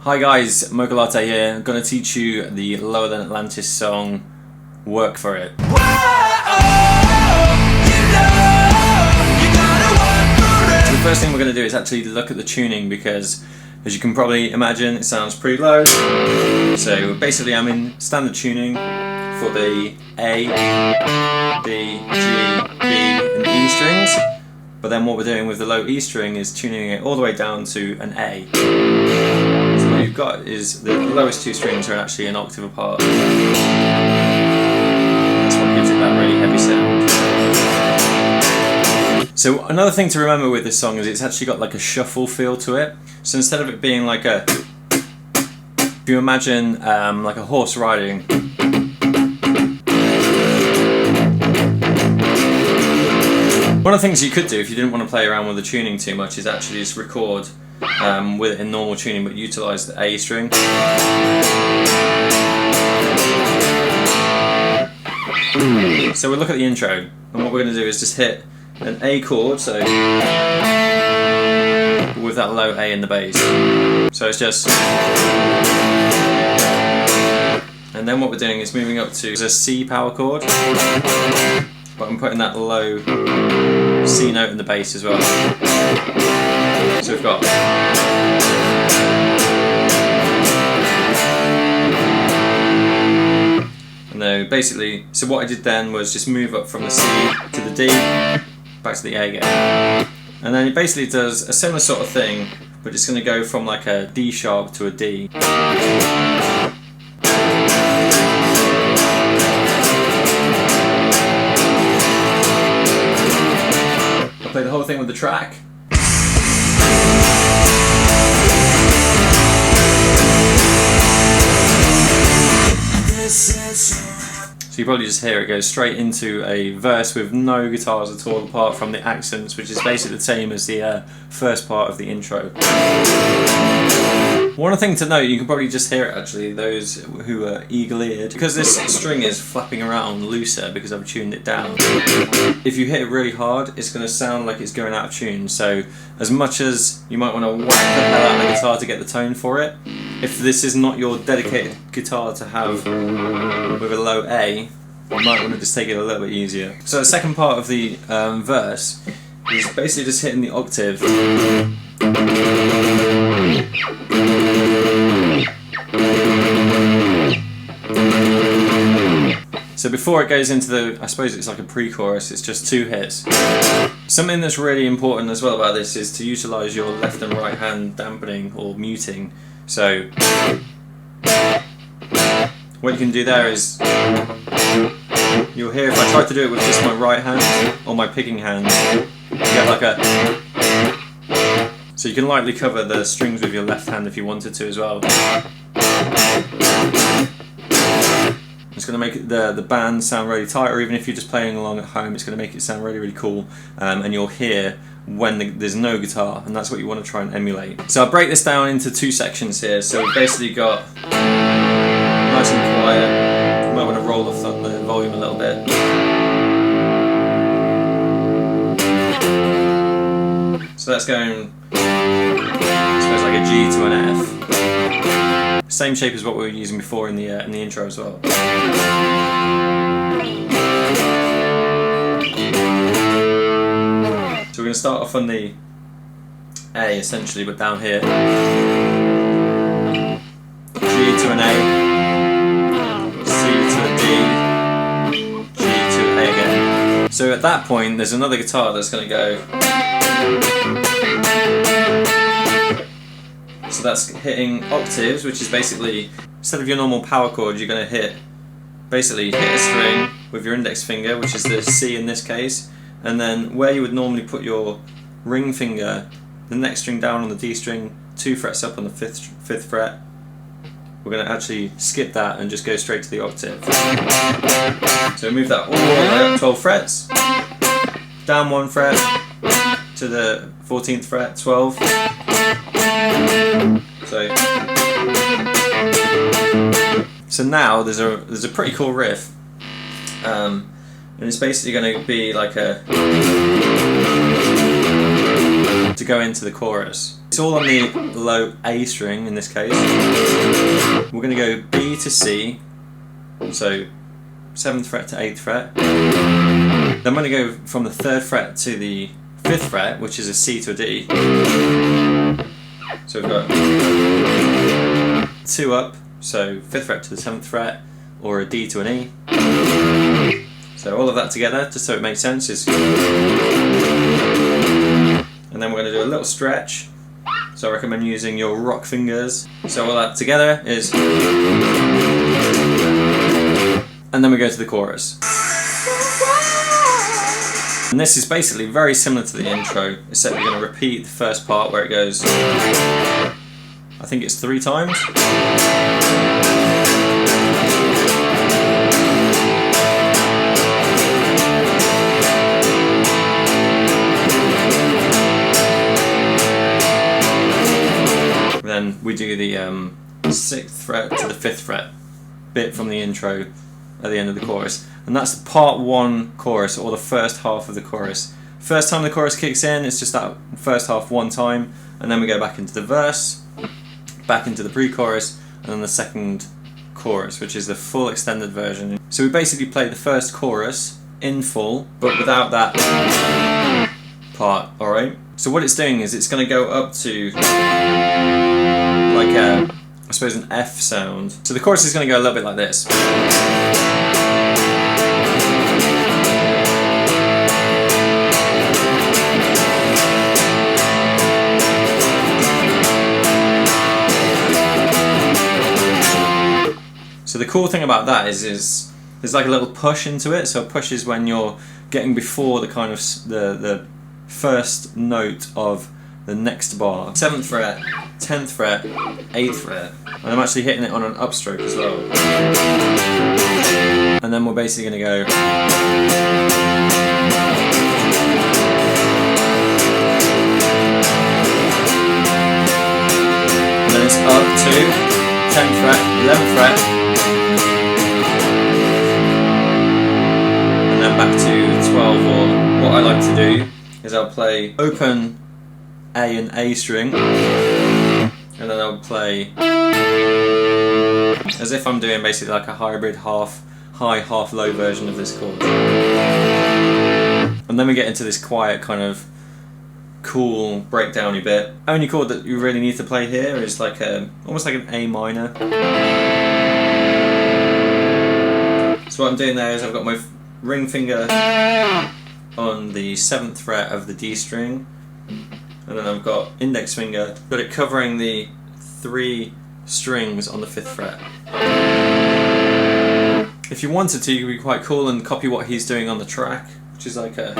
Hi guys, Mogalate here. I'm going to teach you the Lower Than Atlantis song, Work For It. So the first thing we're going to do is actually look at the tuning because, as you can probably imagine, it sounds pretty low. So basically I'm in standard tuning for the A, D, G, B and E strings. But then what we're doing with the low E string is tuning it all the way down to an A. So what you've got is the lowest two strings are actually an octave apart. That's what gives it that really heavy sound. So another thing to remember with this song is it's actually got like a shuffle feel to it. So instead of it being like a, if you imagine like a horse riding. One of the things you could do if you didn't want to play around with the tuning too much is actually just record with it in normal tuning but utilise the A string. So we'll look at the intro and what we're going to do is just hit an A chord, so with that low A in the bass. So it's just, and then what we're doing is moving up to a C power chord. But I'm putting that low C note in the bass as well. So we've got, and then basically, so what I did then was just move up from the C to the D, back to the A again. And then it basically does a similar sort of thing, but it's going to go from like a D sharp to a D. Play the whole thing with the track. So you probably just hear it go straight into a verse with no guitars at all apart from the accents, which is basically the same as the first part of the intro. One thing to note, you can probably just hear it actually, those who are eagle-eared, because this string is flapping around looser because I've tuned it down. If you hit it really hard, it's going to sound like it's going out of tune, so as much as you might want to whack the hell out of the guitar to get the tone for it, if this is not your dedicated guitar to have with a low A, you might want to just take it a little bit easier. So the second part of the verse is basically just hitting the octave. So before it goes into the, I suppose it's like a pre-chorus, it's just two hits. Something that's really important as well about this is to utilise your left and right hand dampening or muting. So what you can do there is, you'll hear if I try to do it with just my right hand or my picking hand, you get like a, so you can lightly cover the strings with your left hand if you wanted to as well. It's going to make the band sound really tight, or even if you're just playing along at home, it's going to make it sound really, really cool, and you'll hear when there's no guitar, and that's what you want to try and emulate. So I'll break this down into two sections here. So we've basically got nice and quiet. You might want to roll off the volume a little bit. So that's going, I suppose, like a G to an F. Same shape as what we were using before in the intro as well. So we're going to start off on the A essentially, but down here. G to an A, C to a D, G to an A again. So at that point there's another guitar that's going to go. So that's hitting octaves, which is basically, instead of your normal power chord, you're going to hit a string with your index finger, which is the C in this case, and then where you would normally put your ring finger, the next string down on the D string, 2 frets up on the fifth fret, we're going to actually skip that and just go straight to the octave. So move that all the way up 12 frets, down 1 fret to the 14th fret, 12. So now there's a pretty cool riff, and it's basically going to be like a to go into the chorus. it's all on the low A string in this case. We're going to go B to C, so 7th fret to 8th fret. Then I'm going to go from the 3rd fret to the 5th fret, which is a C to a D. So we've got 2 up, so 5th fret to the 7th fret, or a D to an E. So all of that together, just so it makes sense, is... And then we're going to do a little stretch. So I recommend using your rock fingers. So all that together is... And then we go to the chorus. And this is basically very similar to the intro, except we're going to repeat the first part where it goes... I think it's 3 times. Then we do the 6th fret to the 5th fret bit from the intro at the end of the chorus, and that's the part 1 chorus, or the first half of the chorus. First time the chorus kicks in, it's just that first half one time, and then we go back into the verse, back into the pre-chorus, and then the second chorus, which is the full extended version. So we basically play the first chorus in full, but without that part, alright? So what it's doing is it's going to go up to like a, I suppose, an F sound. So the chorus is going to go a little bit like this. So the cool thing about that is there's like a little push into it. So a push is when you're getting before the kind of the first note of the next bar. 7th fret, 10th fret, 8th fret, and I'm actually hitting it on an upstroke as well. And then we're basically going to go. And then it's up to 10th fret, 11th fret, and then back to 12, or what I like to do is I'll play open A and A string, and then I'll play as if I'm doing basically like a hybrid half high, half low version of this chord. And then we get into this quiet kind of cool breakdowny bit. Only chord that you really need to play here is like almost like an A minor. So what I'm doing there is I've got my ring finger on the 7th fret of the D string, and then I've got index finger, got it covering the 3 strings on the 5th fret. If you wanted to, you could be quite cool and copy what he's doing on the track, which is like a...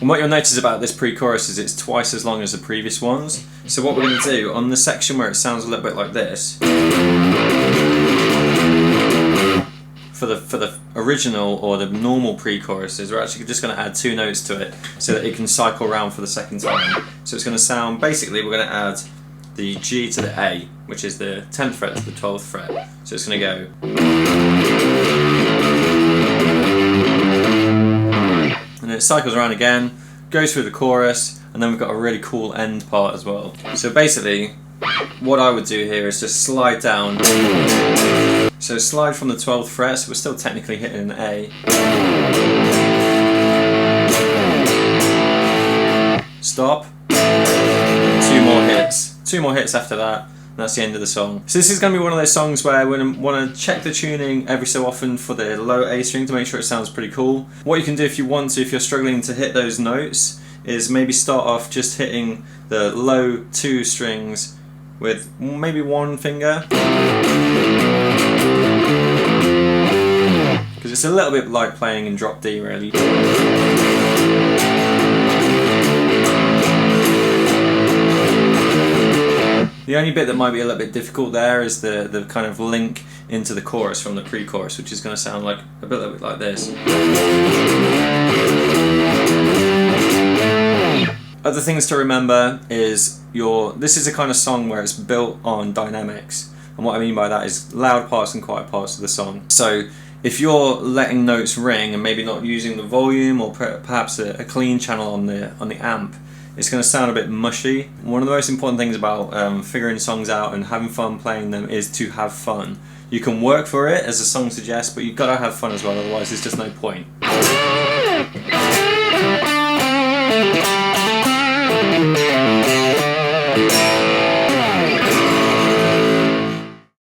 And what you'll notice about this pre-chorus is it's twice as long as the previous ones. So what we're going to do, on the section where it sounds a little bit like this, for the original or the normal pre-choruses, we're actually just going to add 2 notes to it so that it can cycle around for the second time. So it's going to sound, basically we're going to add the G to the A, which is the 10th fret to the 12th fret. So it's going to go. And then it cycles around again, goes through the chorus, and then we've got a really cool end part as well. So basically, what I would do here is just slide down. So slide from the 12th fret, so we're still technically hitting an A. Stop. 2 more hits. 2 more hits after that, and that's the end of the song. So this is going to be one of those songs where we're going to want to check the tuning every so often for the low A string to make sure it sounds pretty cool. What you can do if you want to, if you're struggling to hit those notes, is maybe start off just hitting the low 2 strings with maybe 1 finger. Because it's a little bit like playing in drop D, really. The only bit that might be a little bit difficult there is the kind of link into the chorus from the pre-chorus, which is going to sound like a little bit like this. Other things to remember is this is a kind of song where it's built on dynamics, and what I mean by that is loud parts and quiet parts of the song. So if you're letting notes ring and maybe not using the volume or perhaps a clean channel on the amp, it's going to sound a bit mushy. One of the most important things about figuring songs out and having fun playing them is to have fun. You can work for it, as the song suggests, but you've got to have fun as well, otherwise there's just no point.